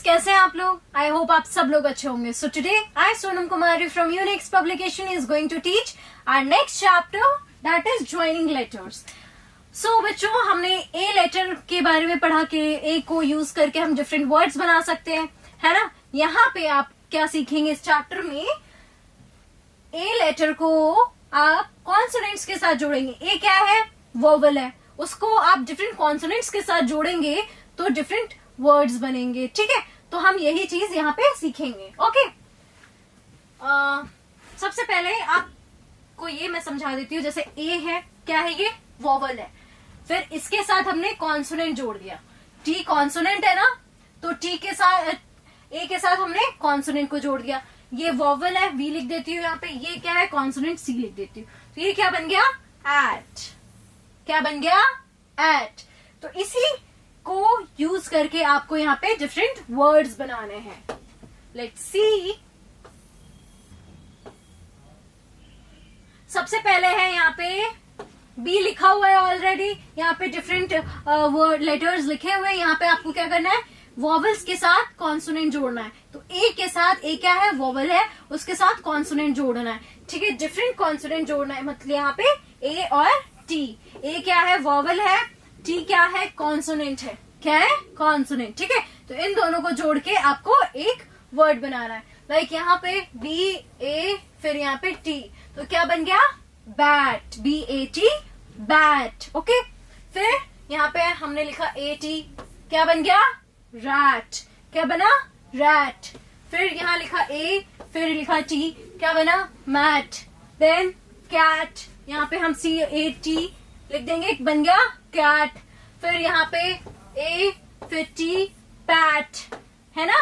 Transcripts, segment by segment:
कैसे हैं आप लोग? आई होप आप सब लोग अच्छे होंगे. So today I Sonam Kumari from Unix publication is going to teach our next chapter that is joining letters. So बच्चों, हमने ए लेटर के बारे में पढ़ा कि ए को यूज करके हम डिफरेंट वर्ड्स बना सकते हैं, है ना. यहाँ पे आप क्या सीखेंगे इस चैप्टर में? ए लेटर को आप कॉन्सोनेंट्स के साथ जोड़ेंगे. ए क्या है? वोवल है. उसको आप डिफरेंट कॉन्सोनेंट्स के साथ जोड़ेंगे तो डिफरेंट वर्ड्स बनेंगे. ठीक है, तो हम यही चीज यहाँ पे सीखेंगे. ओके, सबसे पहले आपको ये मैं समझा देती हूँ. जैसे ए है, क्या है? ये वोवल है. फिर इसके साथ हमने कॉन्सोनेंट जोड़ दिया. टी कॉन्सोनेंट है ना, तो टी के साथ ए के साथ हमने कॉन्सोनेंट को जोड़ दिया. ये वोवल है, वी लिख देती हूँ यहाँ पे. ये क्या है? कॉन्सोनेंट, सी लिख देती हूँ. तो ये क्या बन गया? एट. क्या बन गया? एट. तो इसी को यूज करके आपको यहाँ पे डिफरेंट वर्ड्स बनाने हैं. Let's see. सबसे पहले है यहाँ पे बी लिखा हुआ है ऑलरेडी. यहाँ पे डिफरेंट वर्ड लेटर्स लिखे हुए हैं. यहाँ पे आपको क्या करना है? वॉवल्स के साथ कॉन्सोनेंट जोड़ना है. तो ए के साथ, ए क्या है? वॉवल है, उसके साथ कॉन्सोनेंट जोड़ना है. ठीक है, डिफरेंट कॉन्सोनेंट जोड़ना है. मतलब यहाँ पे ए और टी. ए क्या है? वॉवल है. टी क्या है? कॉन्सोनेंट है. क्या है? कॉन्सोनेंट. ठीक है, तो इन दोनों को जोड़ के आपको एक वर्ड बनाना है. लाइक यहाँ पे बी ए, फिर यहाँ पे टी, तो क्या बन गया? Bat. B A T, bat. Okay, फिर यहाँ पे हमने लिखा ए टी, क्या बन गया? रैट. क्या बना? रैट. फिर यहाँ लिखा ए, फिर लिखा टी, क्या बना? मैट. Then cat. यहाँ पे हम सी ए टी लिख देंगे, बन गया कैट. फिर यहाँ पे ए, फिर टी, पैट. है ना?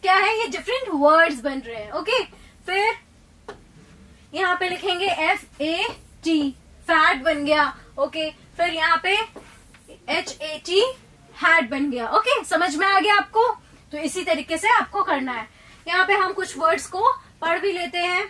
क्या है? ये डिफरेंट वर्ड्स बन रहे हैं. ओके, फिर यहाँ पे लिखेंगे एफ ए टी, फैट बन गया. ओके, फिर यहाँ पे एच ए टी, हैट बन गया. ओके, समझ में आ गया आपको? तो इसी तरीके से आपको करना है. यहाँ पे हम कुछ वर्ड्स को पढ़ भी लेते हैं,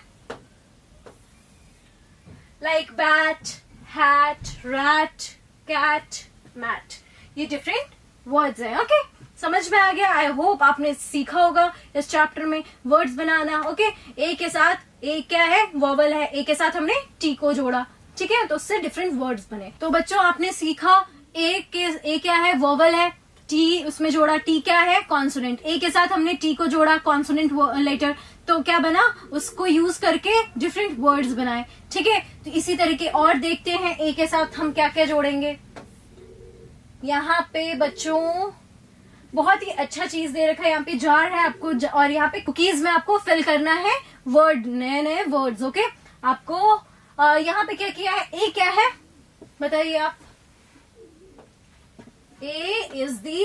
like bat, hat, rat, cat, mat. ये डिफरेंट वर्ड्स हैं. ओके, समझ में आ गया? आई होप आपने सीखा होगा इस चैप्टर में वर्ड्स बनाना. ओके, ए के साथ, ए क्या है? वोवल है. ए के साथ हमने टी को जोड़ा. ठीक है, तो उससे डिफरेंट वर्ड्स बने. तो बच्चों, आपने सीखा ए क्या है? वोवल है. टी उसमें जोड़ा. टी क्या है? कॉन्सोनेंट. ए के साथ हमने टी को जोड़ा, कॉन्सोनेंट लेटर, तो क्या बना? उसको यूज करके डिफरेंट वर्ड्स बनाए. ठीक है, तो इसी तरीके और देखते हैं ए के साथ हम क्या क्या जोड़ेंगे. यहाँ पे बच्चों बहुत ही अच्छा चीज दे रखा है. यहाँ पे जार है आपको, और यहाँ पे कुकीज में आपको फिल करना है वर्ड, नए नए वर्ड्स. ओके, आपको यहाँ पे क्या किया है? ए क्या है? बताइए आप. A is the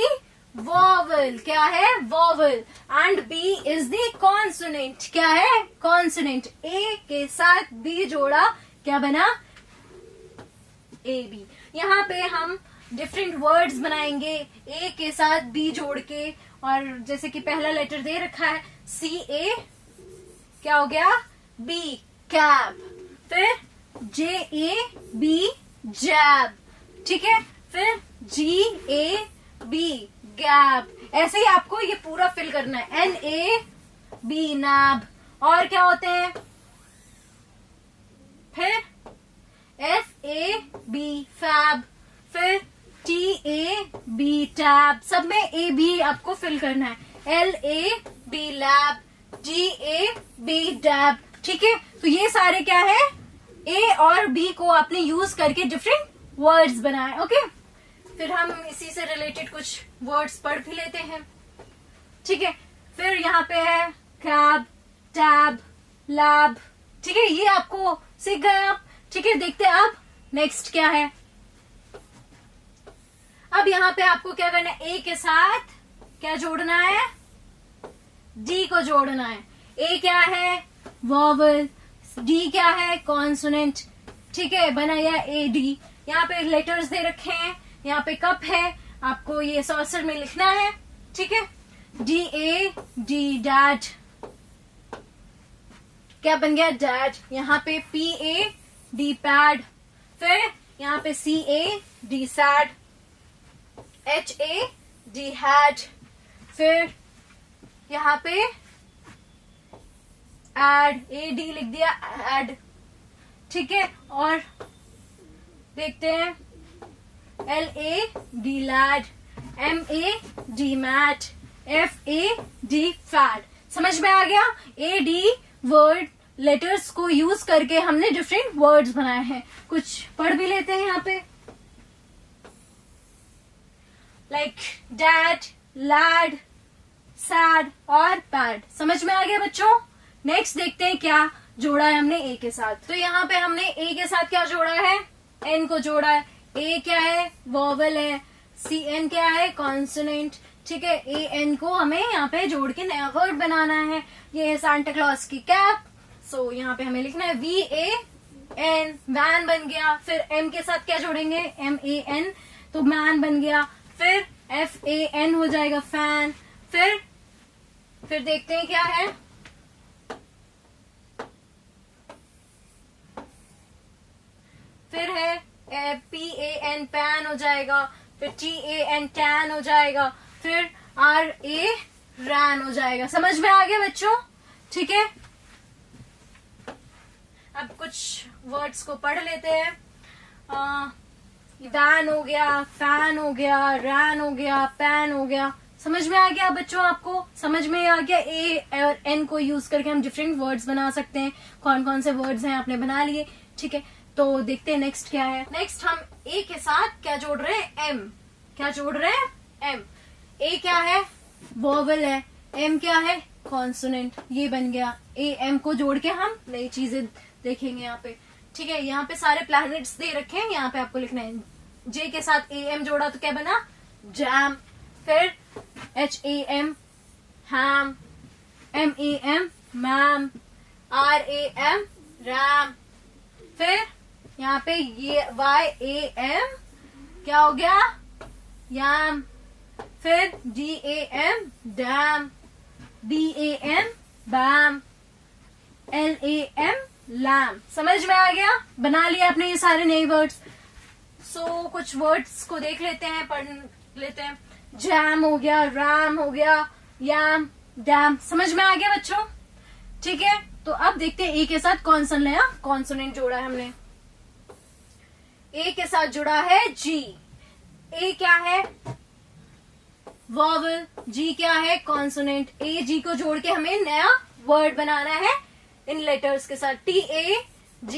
vowel. क्या है? vowel. And B is the consonant. क्या है? consonant. A के साथ B जोड़ा, क्या बना? A B. यहाँ पे हम डिफरेंट वर्ड्स बनाएंगे A के साथ B जोड़ के. और जैसे कि पहला लेटर दे रखा है C A, क्या हो गया? B, cab. फिर J A B, जैब. ठीक है, फिर G A B, गैप. ऐसे ही आपको ये पूरा फिल करना है. N A B, नैब. और क्या होते हैं? फिर F A B, फैब. फिर T A B, टैब. सब में A B आपको फिल करना है. L A B, lab. D A B, dab. ठीक है, तो ये सारे क्या है? A और B को आपने यूज करके डिफरेंट वर्ड्स बनाए. ओके, फिर हम इसी से रिलेटेड कुछ वर्ड्स पढ़ भी लेते हैं. ठीक है, फिर यहाँ पे है कैब, टैब, लैब. ठीक है, ये आपको सीख गए आप. ठीक है, देखते हैं अब नेक्स्ट क्या है. अब यहाँ पे आपको क्या करना है? ए के साथ क्या जोड़ना है? डी को जोड़ना है. ए क्या है? वॉवल. डी क्या है? कॉन्सोनेंट. ठीक है, बनाया ए डी. यहाँ पे लेटर्स दे रखे हैं. यहाँ पे कप है, आपको ये सॉसर में लिखना है. ठीक है, डी ए डी, डैड. क्या बन गया? डैड. यहाँ पे पी ए डी, पैड. फिर यहाँ पे C A D, sad. H A D, had. फिर यहाँ पे एड, AD लिख दिया, एड, ठीक है। और देखते हैं LAD lad, MAD mat, FAD fad. समझ में आ गया? AD वर्ड लेटर्स को यूज करके हमने डिफरेंट वर्ड्स बनाए हैं। कुछ पढ़ भी लेते हैं यहाँ पे, लाइक डैड, लैड, सैड और पैड। समझ में आ गया बच्चों? नेक्स्ट देखते हैं क्या जोड़ा है हमने ए के साथ। तो यहाँ पे हमने ए के साथ क्या जोड़ा है? एन को जोड़ा है। ए क्या है? वोवेल है। CN क्या है? कॉन्सोनेंट, ठीक है। AN को हमें यहाँ पे जोड़ के नया वर्ड बनाना है। ये है सांता क्लॉज की कैप। सो यहाँ पे हमें लिखना है VAN, वैन बन गया। फिर M के साथ क्या जोड़ेंगे? MAN, तो मैन बन गया। फिर FAN हो जाएगा फैन। फिर देखते हैं क्या है। फिर है PAN, पैन हो जाएगा। फिर TAN, टैन हो जाएगा। फिर RA, रैन हो जाएगा। समझ में आ गया बच्चों? ठीक है। अब कुछ वर्ड्स को पढ़ लेते हैं। वैन हो गया, फैन हो गया, रैन हो गया, पैन हो गया। समझ में आ गया बच्चों? आपको समझ में आ गया? A और N को यूज करके हम डिफरेंट वर्ड्स बना सकते हैं। कौन कौन से वर्ड्स हैं आपने बना लिए, ठीक है। तो देखते हैं नेक्स्ट क्या है। नेक्स्ट हम A के साथ क्या जोड़ रहे हैं? M। क्या जोड़ रहे हैं? M। A क्या है? वोवेल है। M क्या है? कॉन्सोनेंट। ये बन गया। AM को जोड़ के हम नई चीजें देखेंगे यहाँ पे, ठीक है। यहाँ पे सारे प्लैनेट्स दे रखे हैं, यहाँ पे आपको लिखना है। J के साथ AM जोड़ा तो क्या बना? जैम। फिर HAM, हैम। MAM, ma'am. RAM, RAM. फिर यहाँ पे ये YAM क्या हो गया? याम। फिर DAM, dam. BAM, bam. LAM, lam. समझ में आ गया? बना लिया आपने ये सारे नए वर्ड्स। सो कुछ वर्ड्स को देख लेते हैं, पढ़ लेते हैं। जैम हो गया, रैम हो गया, याम, डैम। समझ में आ गया बच्चों? ठीक है। तो अब देखते हैं ए के साथ कौन सा नया कॉन्सोनेंट जोड़ा है हमने। ए के साथ जुड़ा है जी। ए क्या है? वॉवल। जी क्या है? कॉन्सोनेंट। ए जी को जोड़ के हमें नया वर्ड बनाना है इन लेटर्स के साथ। TAG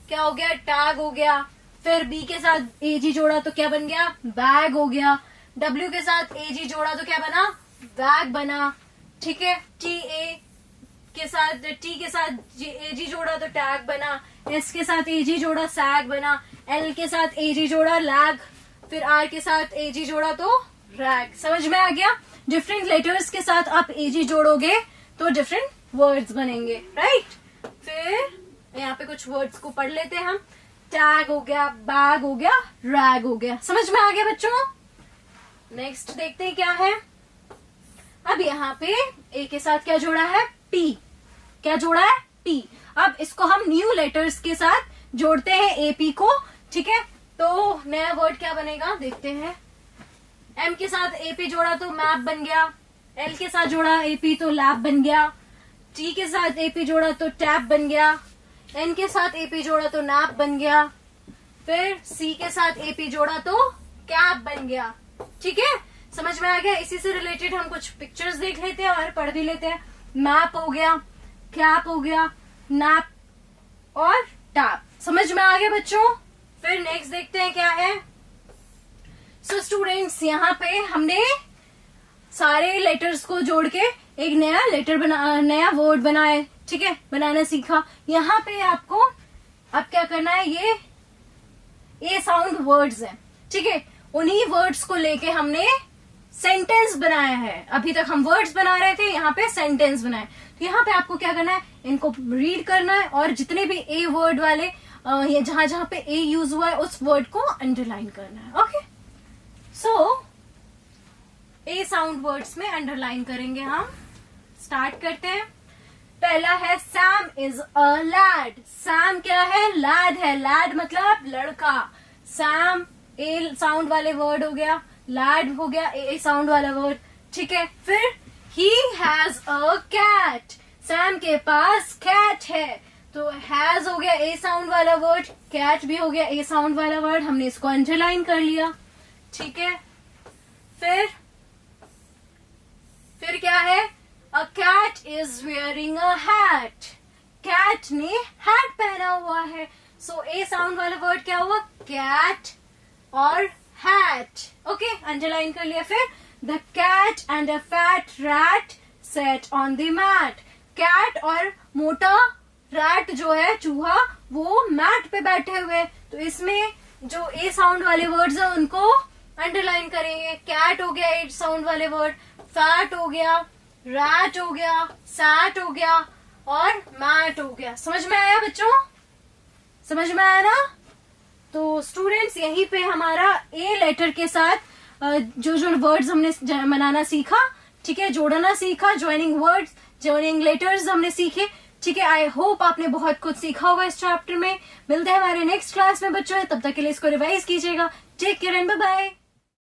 क्या हो गया? टैग हो गया। फिर बी के साथ AG जोड़ा तो क्या बन गया? बैग हो गया। W के साथ AG जोड़ा तो क्या बना? बैग बना, ठीक है। T के साथ AG जोड़ा तो टैग बना। S के साथ AG जोड़ा सैग बना। L के साथ AG जोड़ा लैग। फिर R के साथ AG जोड़ा तो रैग। समझ में आ गया? डिफरेंट लेटर्स के साथ आप AG जोड़ोगे तो डिफरेंट वर्ड्स बनेंगे, राइट। फिर यहाँ पे कुछ वर्ड्स को पढ़ लेते हैं हम। टैग हो गया, बैग हो गया, रैग हो गया। समझ में आ गया बच्चों? नेक्स्ट देखते हैं क्या है। अब यहाँ पे ए के साथ क्या जोड़ा है? P। क्या जोड़ा है? P। अब इसको हम न्यू लेटर्स के साथ जोड़ते हैं AP को, ठीक है। तो नया वर्ड क्या बनेगा देखते हैं। M के साथ AP जोड़ा तो मैप बन गया। L के साथ जोड़ा AP तो लैब बन गया। T के साथ AP जोड़ा तो टैब बन गया। N के साथ AP जोड़ा तो नैप बन गया। फिर C के साथ AP जोड़ा तो कैप बन गया, ठीक है। समझ में आ गया? इसी से रिलेटेड हम कुछ पिक्चर्स देख लेते हैं और पढ़ भी लेते हैं। मैप हो गया, कैप हो गया, नैप और टैप। समझ में आ गया बच्चों? फिर नेक्स्ट देखते हैं क्या है। सो स्टूडेंट्स, यहाँ पे हमने सारे लेटर्स को जोड़ के एक नया वर्ड बनाए, ठीक है, बनाना सीखा। यहाँ पे आपको अब क्या करना है, ये ए साउंड वर्ड्स हैं, ठीक है। उन्हीं वर्ड्स को लेके हमने सेंटेंस बनाया है। अभी तक हम वर्ड्स बना रहे थे, यहाँ पे सेंटेंस बनाए। तो यहाँ पे आपको क्या करना है, इनको रीड करना है और जितने भी ए वर्ड वाले जहां जहां पे ए यूज हुआ है उस वर्ड को अंडरलाइन करना है। Okay, so A sound words में अंडरलाइन करेंगे हम। स्टार्ट करते हैं। पहला है Sam is a lad. Sam क्या है? लैड है। लैड मतलब लड़का। सैम ए साउंड वाले वर्ड हो गया, लैड हो गया ए साउंड वाला वर्ड, ठीक है। फिर he has a cat, Sam के पास कैट है। तो हैज हो गया ए साउंड वाला वर्ड, कैट भी हो गया ए साउंड वाला वर्ड, हमने इसको अंडरलाइन कर लिया। ठीक है, फिर क्या है, a cat is wearing a hat, cat ने हैट पहना हुआ है। सो ए साउंड वाला वर्ड क्या हुआ, कैट और हैट। ओके, अंडरलाइन कर लिया। फिर the cat and a fat rat sat on the mat, cat और मोटा रैट जो है चूहा, वो मैट पे बैठे हुए। तो इसमें जो ए साउंड वाले वर्ड्स है उनको अंडरलाइन करेंगे। कैट हो गया ए साउंड वाले वर्ड, फैट हो गया, रैट हो गया, सैट हो गया और मैट हो गया। समझ में आया बच्चों, समझ में आया ना? तो स्टूडेंट्स यहीं पे हमारा ए लेटर के साथ जो जो वर्ड्स हमने बनाना सीखा, ठीक है, जोड़ना सीखा, ज्वाइनिंग वर्ड्स, ज्वाइनिंग लेटर्स हमने सीखे। ठीक है, आई होप आपने बहुत कुछ सीखा होगा इस चैप्टर में। मिलते हैं हमारे नेक्स्ट क्लास में बच्चों, तब तक के लिए इसको रिवाइज कीजिएगा। Take care and bye bye.